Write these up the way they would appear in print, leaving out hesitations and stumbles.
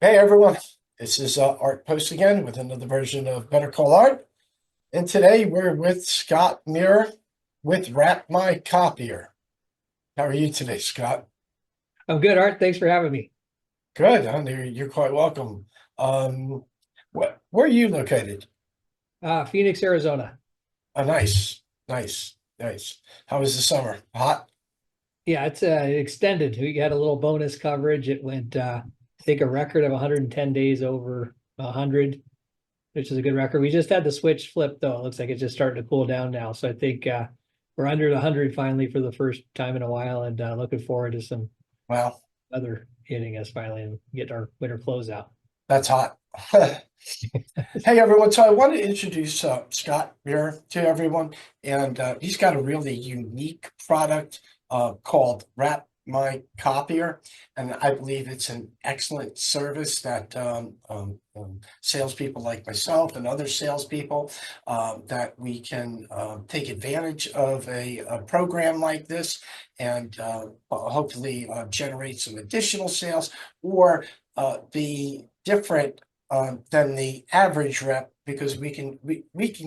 Hey everyone, this is Art Post again with another version of Better Call Art. And today we're with Scott Murr with Wrap My Copier. How are you today, Scott? I'm good, Art. Thanks for having me. Good, huh? You're quite welcome. Where are you located? Phoenix, Arizona. Oh, nice. How was the summer? Hot? Yeah, it's extended. We had a little bonus coverage. It went, I think, a record of 110 days over 100, which is a good record. We just had the switch flip, though. It looks like it's just starting to cool down now. So I think we're under the 100 finally for the first time in a while, and looking forward to some Well, other hitting us finally and get our winter closeout. that's hot. Hey everyone, so I want to introduce Scott Murr to everyone, and he's got a really unique product called Wrap My Copier, and I believe it's an excellent service that salespeople like myself and other salespeople that we can take advantage of a program like this and hopefully generate some additional sales or be different than the average rep because we can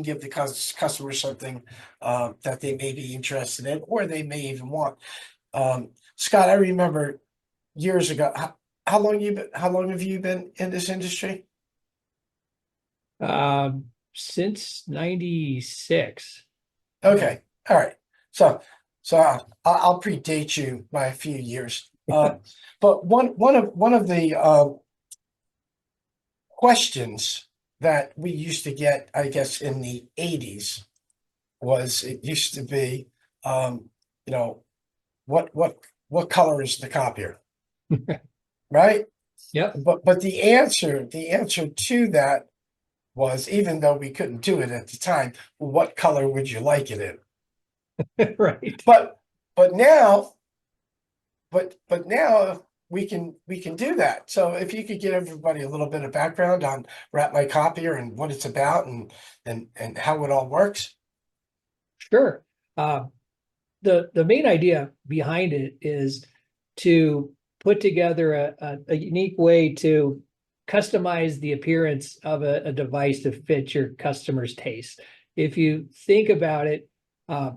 give the customer something that they may be interested in or they may even want. Scott, I remember years ago. How long have you been in this industry? Since 96. Okay, all right. So I'll predate you by a few years. But one of the questions that we used to get, I guess, in the 80s was it used to be, you know, what color is the copier, right? Yep. But the answer to that was, even though we couldn't do it at the time, what color would you like it in? Right. But but now but now we can do that. So if you could give everybody a little bit of background on Wrap My Copier and what it's about and how it all works. Sure. Uh, the main idea behind it is to put together a unique way to customize the appearance of a device to fit your customer's taste. If you think about it,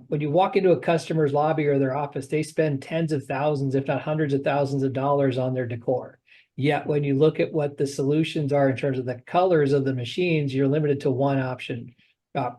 when you walk into a customer's lobby or their office, they spend tens of thousands, if not hundreds of thousands of dollars on their decor. Yet when you look at what the solutions are in terms of the colors of the machines, you're limited to one option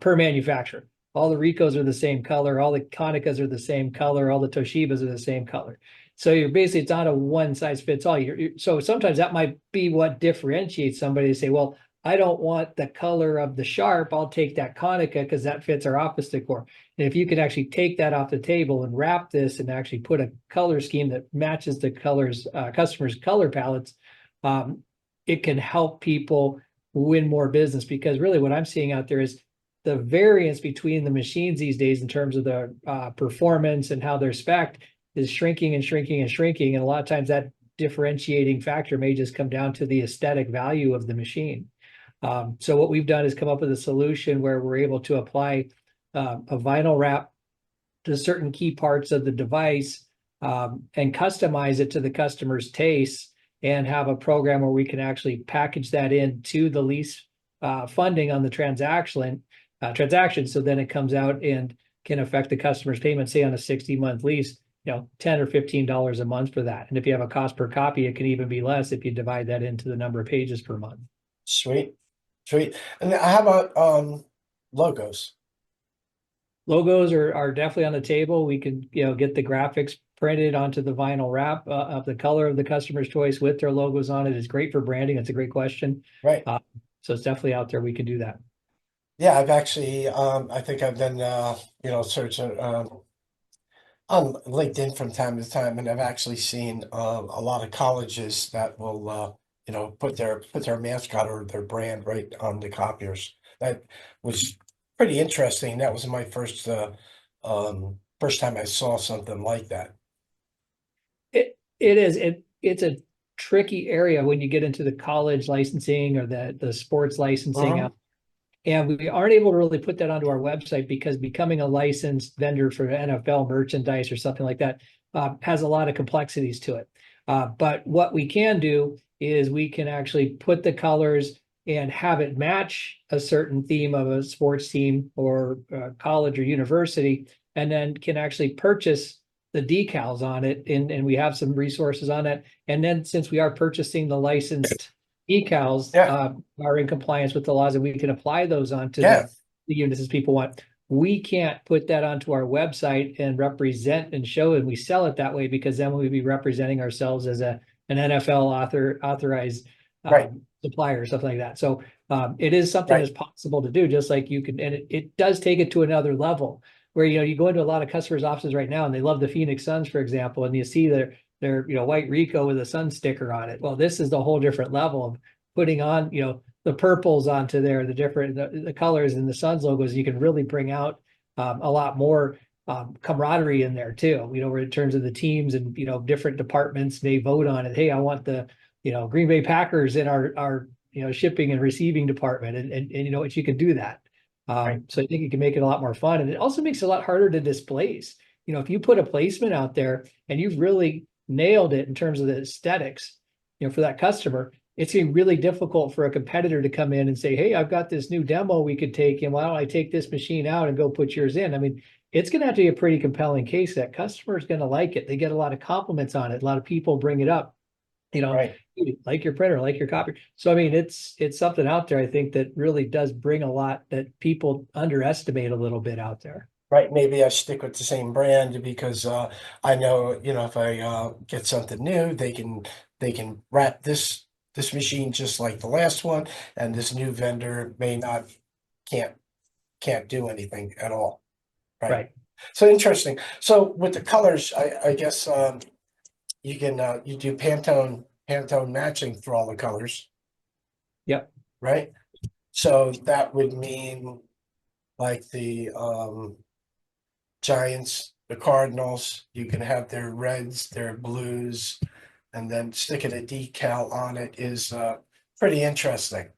per manufacturer. All the Ricos are the same color, all the Konicas are the same color, all the Toshibas are the same color. So you're basically, it's not a one size fits all. So sometimes that might be what differentiates somebody to say, well, I don't want the color of the Sharp. I'll take that Konica because that fits our office decor. And if you can actually take that off the table and wrap this and actually put a color scheme that matches the colors, customers' color palettes, it can help people win more business. Because really what I'm seeing out there is the variance between the machines these days in terms of the performance and how they're spec'd is shrinking and shrinking and shrinking. And a lot of times that differentiating factor may just come down to the aesthetic value of the machine. So what we've done is come up with a solution where we're able to apply a vinyl wrap to certain key parts of the device and customize it to the customer's taste and have a program where we can actually package that into the lease funding on the transaction. So then it comes out and can affect the customer's payment, say on a 60-month lease, $10 or $15 a month for that. And if you have a cost per copy, it can even be less if you divide that into the number of pages per month. Sweet, sweet. And how about logos? Logos are definitely on the table. We can, get the graphics printed onto the vinyl wrap of the color of the customer's choice with their logos on it. It's great for branding. It's a great question. Right. So it's definitely out there. We can do that. Yeah, I've actually I think I've been searching on LinkedIn from time to time, and I've actually seen a lot of colleges that will put their mascot or their brand right on the copiers. That was pretty interesting. That was my first time I saw something like that. It is. It's a tricky area when you get into the college licensing or the sports licensing Uh-huh. out. And we aren't able to really put that onto our website because becoming a licensed vendor for NFL merchandise or something like that has a lot of complexities to it. But what we can do is we can actually put the colors and have it match a certain theme of a sports team or college or university, and then can actually purchase the decals on it. And we have some resources on it. And then since we are purchasing the licensed decals, are in compliance with the laws, and we can apply those onto the units as people want. We can't put that onto our website and represent and show, and we sell it that way, because then we'd be representing ourselves as an NFL authorized supplier or something like that. So it is something that's possible to do, just like you can, and it does take it to another level where, you go into a lot of customers' offices right now and they love the Phoenix Suns, for example, and you see their white Rico with a sun sticker on it. Well, this is the whole different level of putting on, the purples onto there, the different the colors and the Suns logos. You can really bring out a lot more camaraderie in there too, where in terms of the teams and, different departments may vote on it. Hey, I want the, Green Bay Packers in our shipping and receiving department. And what you can do that. So I think it can make it a lot more fun. And it also makes it a lot harder to displace. If you put a placement out there and you've really nailed it in terms of the aesthetics, for that customer, it's going to be really difficult for a competitor to come in and say, hey, I've got this new demo we could take, and why don't I take this machine out and go put yours in? I mean, it's going to have to be a pretty compelling case that customer is going to like it. They get a lot of compliments on it. A lot of people bring it up, like your printer, like your copier. So, I mean, it's something out there, I think, that really does bring a lot that people underestimate a little bit out there. Right. Maybe I stick with the same brand because I know, if I get something new, they can wrap this machine just like the last one, and this new vendor can't do anything at all. Right. So interesting. So with the colors, I guess you can you do Pantone matching for all the colors. Yep. Right. So that would mean like the Giants, the Cardinals, you can have their reds, their blues, and then sticking a decal on it is pretty interesting.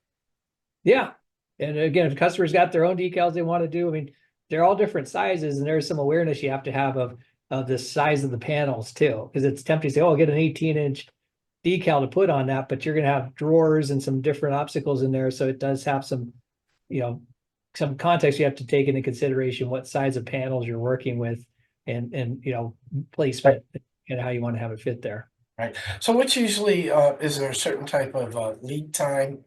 Yeah. And again, if customers got their own decals they want to do, I mean, they're all different sizes, and there's some awareness you have to have of the size of the panels too, because it's tempting to say, oh, I'll get an 18-inch decal to put on that, but you're going to have drawers and some different obstacles in there. So it does have some, some context you have to take into consideration, what size of panels you're working with, and placement and how you want to have it fit there. Right. So what's usually is there a certain type of lead time?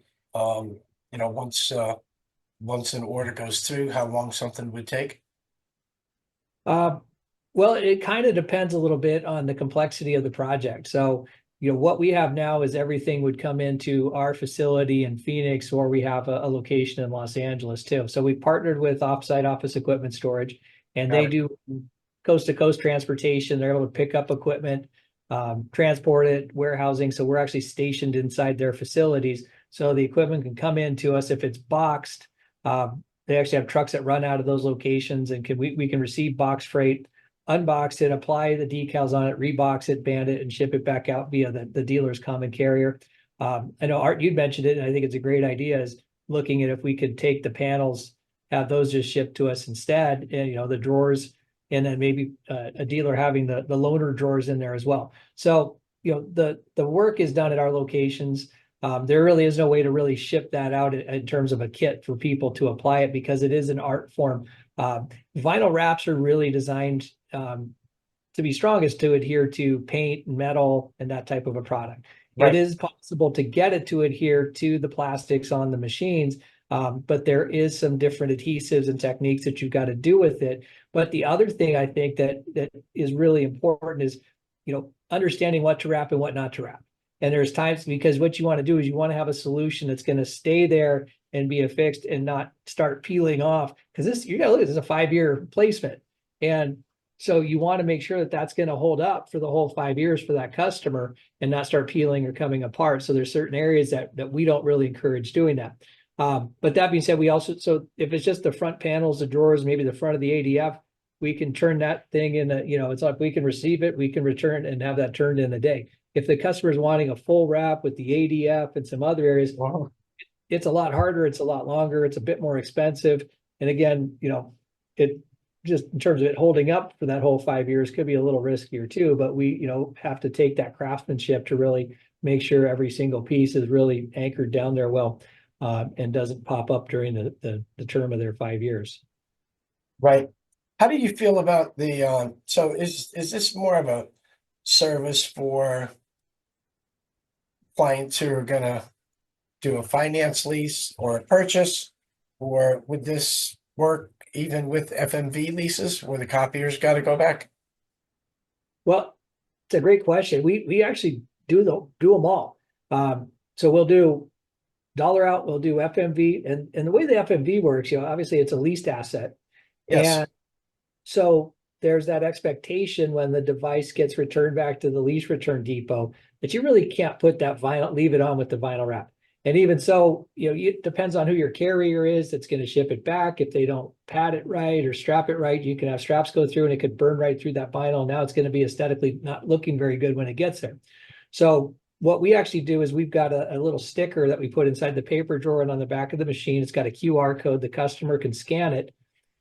Once an order goes through, how long something would take? Well, it kind of depends a little bit on the complexity of the project. So, what we have now is everything would come into our facility in Phoenix, or we have a location in Los Angeles too. So we partnered with Offsite Office Equipment Storage, and they do coast to coast transportation. They're able to pick up equipment, transport it, warehousing. So we're actually stationed inside their facilities. So the equipment can come in to us if it's boxed. They actually have trucks that run out of those locations, and we can receive box freight, unbox it, apply the decals on it, rebox it, band it, and ship it back out via the dealer's common carrier. I know, Art, you'd mentioned it, and I think it's a great idea, is looking at if we could take the panels, have those just shipped to us instead, and the drawers, and then maybe a dealer having the loaner drawers in there as well. So the work is done at our locations. There really is no way to really ship that out in terms of a kit for people to apply it, because it is an art form. Vinyl wraps are really designed to be strongest to adhere to paint and metal and that type of a product. It is possible to get it to adhere to the plastics on the machines, but there is some different adhesives and techniques that you've got to do with it. But the other thing I think that is really important is, understanding what to wrap and what not to wrap. And there's times, because what you want to do is you want to have a solution that's going to stay there and be affixed and not start peeling off, because you got to look at this is a 5-year placement. And so you want to make sure that that's going to hold up for the whole 5 years for that customer and not start peeling or coming apart. So there's certain areas that we don't really encourage doing that. But that being said, we also, so if it's just the front panels, the drawers, maybe the front of the ADF, we can turn that thing in, it's like we can receive it, we can return and have that turned in a day. If the customer is wanting a full wrap with the ADF and some other areas, it's a lot harder, it's a lot longer, it's a bit more expensive. And again, just in terms of it holding up for that whole 5 years could be a little riskier too, but we, have to take that craftsmanship to really make sure every single piece is really anchored down there well, and doesn't pop up during the term of their 5 years. Right. How do you feel about so is this more of a service for clients who are gonna do a finance lease or a purchase? Or would this work even with FMV leases where the copier's gotta go back? Well, it's a great question. We actually do them all. So we'll do dollar out, we'll do FMV, and the way the FMV works, obviously it's a leased asset. Yes, And so there's that expectation when the device gets returned back to the lease return depot that you really can't put that vinyl, leave it on with the vinyl wrap. And even so, it depends on who your carrier is that's going to ship it back. If they don't pad it right or strap it right, you can have straps go through and it could burn right through that vinyl. Now it's going to be aesthetically not looking very good when it gets there. So what we actually do is we've got a little sticker that we put inside the paper drawer and on the back of the machine. It's got a QR code. The customer can scan it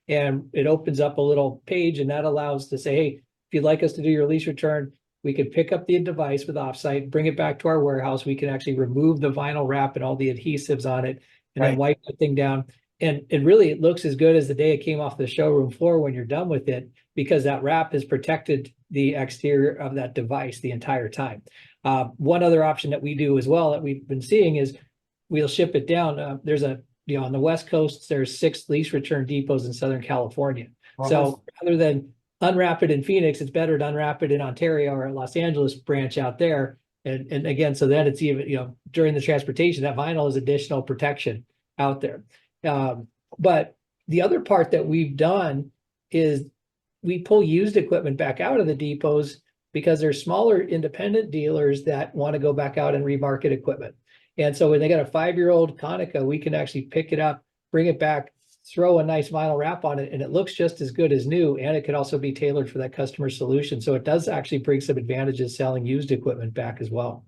and it opens up a little page, and that allows to say, hey, if you'd like us to do your lease return, we could pick up the device with offsite, bring it back to our warehouse. We can actually remove the vinyl wrap and all the adhesives on it, and then wipe the thing down. And really, it looks as good as the day it came off the showroom floor when you're done with it, because that wrap has protected the exterior of that device the entire time. One other option that we do as well that we've been seeing is we'll ship it down. There's on the West Coast, there's 6 lease return depots in Southern California. So rather than unwrap it in Phoenix, it's better to unwrap it in Ontario or Los Angeles branch out there. And again, so then it's even, during the transportation, that vinyl is additional protection out there. But the other part that we've done is we pull used equipment back out of the depots because there's smaller independent dealers that want to go back out and remarket equipment. And so when they got a 5-year-old Konica, we can actually pick it up, bring it back, throw a nice vinyl wrap on it, and it looks just as good as new. And it could also be tailored for that customer solution. So it does actually bring some advantages selling used equipment back as well.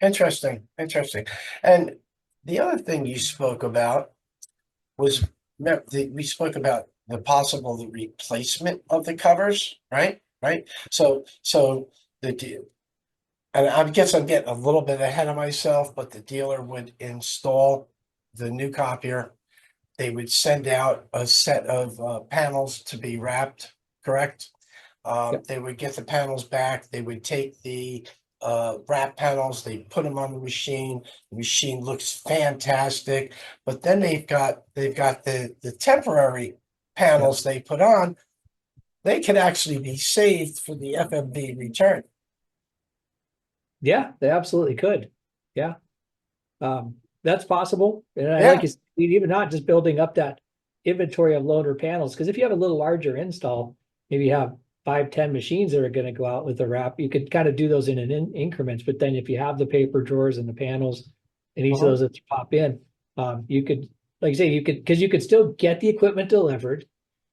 Interesting. And the other thing you spoke about was we spoke about the possible replacement of the covers, right? So and I guess I'm getting a little bit ahead of myself, but the dealer would install the new copier. They would send out a set of panels to be wrapped, correct? Yep. They would get the panels back. They would take the wrap panels, they put them on the machine. The machine looks fantastic, but then they've got the temporary panels they put on. They can actually be saved for the FMV return. Yeah, they absolutely could. Yeah. That's possible. And I like even not just building up that inventory of loaner panels, because if you have a little larger install, maybe you have 5-10 machines that are going to go out with the wrap, you could kind of do those in increments. But then if you have the paper drawers and the panels and each of those that pop in, you could, like I say, because you could still get the equipment delivered.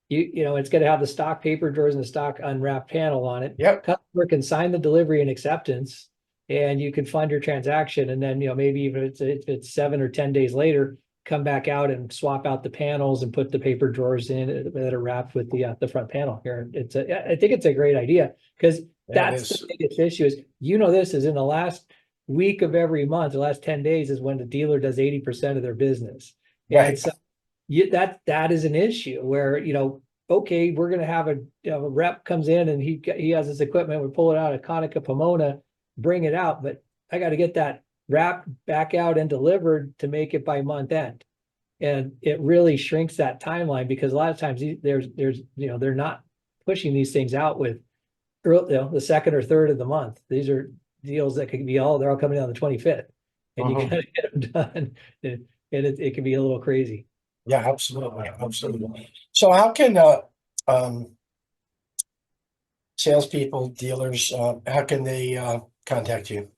It's going to have the stock paper drawers and the stock unwrapped panel on it. Yep. Customer can sign the delivery and acceptance, and you can fund your transaction. And then, maybe even if it's 7 or 10 days later, come back out and swap out the panels and put the paper drawers in that are wrapped with the front panel here. I think it's a great idea, because that's the biggest issue is, this is in the last week of every month, the last 10 days is when the dealer does 80% of their business. Right. And so that is an issue where, okay, we're going to have a rep comes in and he has his equipment. We pull it out of Konica Pomona, bring it out, but I got to get that wrapped back out and delivered to make it by month end. And it really shrinks that timeline, because a lot of times they're not pushing these things out with the second or third of the month. These are deals that could be they're all coming on the 25th, and you gotta get them done. And it can be a little crazy. Yeah, absolutely. So how can salespeople, dealers, how can they contact you?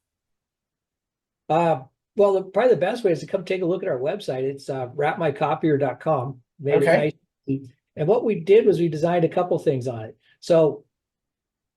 Well, probably the best way is to come take a look at our website. It's wrapmycopier.com. Made it nice. And what we did was we designed a couple things on it. So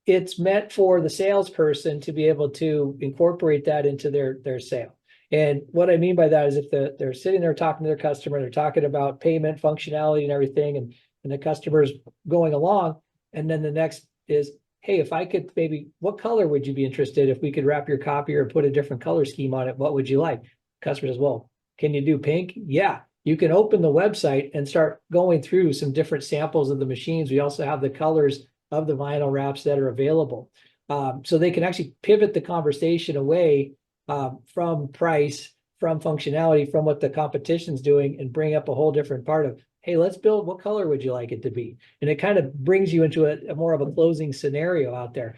it's meant for the salesperson to be able to incorporate that into their sale. And what I mean by that is if they're sitting there talking to their customer, they're talking about payment functionality and everything, and and the customer's going along. And then the next is, hey, if I could maybe, what color would you be interested if we could wrap your copier and put a different color scheme on it? What would you like? Customer says, well, can you do pink? Yeah. You can open the website and start going through some different samples of the machines. We also have the colors of the vinyl wraps that are available. So they can actually pivot the conversation away from price, from functionality, from what the competition's doing, and bring up a whole different part of, hey, let's build, what color would you like it to be? And it kind of brings you into a more of a closing scenario out there.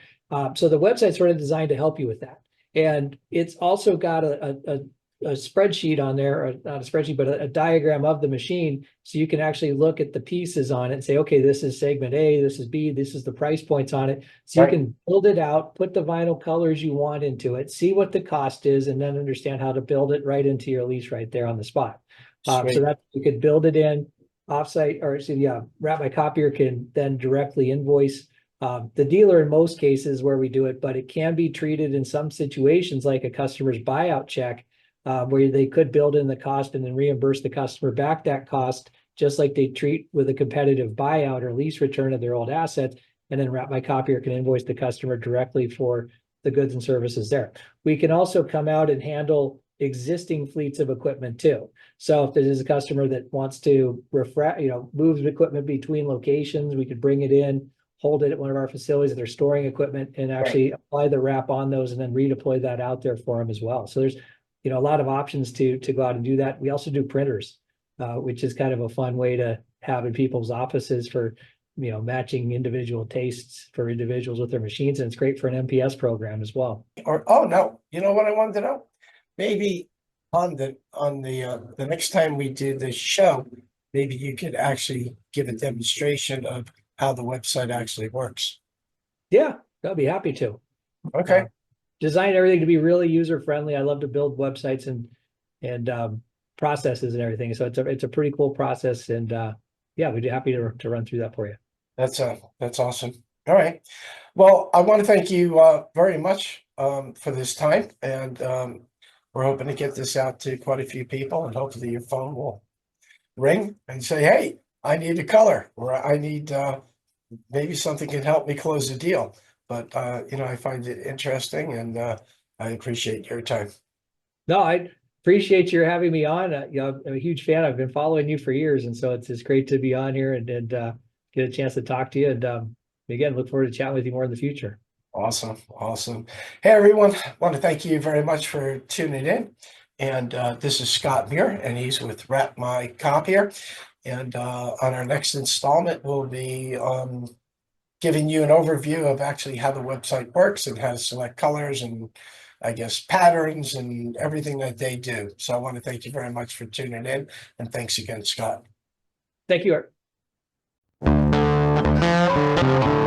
So the website's sort of designed to help you with that. And it's also got a spreadsheet on there, or not a spreadsheet, but a diagram of the machine. So you can actually look at the pieces on it and say, okay, this is segment A, this is B, this is the price points on it. So you can build it out, put the vinyl colors you want into it, see what the cost is, and then understand how to build it right into your lease right there on the spot. So that you could build it in offsite, or so yeah, Wrap My Copier can then directly invoice the dealer in most cases where we do it, but it can be treated in some situations like a customer's buyout check, where they could build in the cost and then reimburse the customer back that cost, just like they treat with a competitive buyout or lease return of their old assets. And then Wrap My Copier can invoice the customer directly for the goods and services there. We can also come out and handle existing fleets of equipment too. So if there's a customer that wants to move equipment between locations, we could bring it in, hold it at one of our facilities that they're storing equipment, and actually apply the wrap on those and then redeploy that out there for them as well. So there's a lot of options to go out and do that. We also do printers, which is kind of a fun way to have in people's offices for, matching individual tastes for individuals with their machines. And it's great for an MPS program as well. Oh no, you know what I wanted to know? Maybe on the next time we do this show, maybe you could actually give a demonstration of how the website actually works. Yeah, I'll be happy to. Okay. Design everything to be really user friendly. I love to build websites and processes and everything. So it's a pretty cool process, and yeah, we'd be happy to run through that for you. That's awesome. All right. Well, I want to thank you very much for this time, and we're hoping to get this out to quite a few people, and hopefully your phone will ring and say, hey, I need a color, or I need maybe something can help me close a deal. But I find it interesting, and I appreciate your time. No, I appreciate your having me on. I'm a huge fan. I've been following you for years, and so it's great to be on here and get a chance to talk to you. And again, look forward to chatting with you more in the future. Awesome. Hey, everyone. I want to thank you very much for tuning in. And this is Scott Murr, and he's with Wrap My Copier. And on our next installment, we'll be giving you an overview of actually how the website works and how to select colors and, I guess, patterns and everything that they do. So I want to thank you very much for tuning in, and thanks again, Scott. Thank you, Art.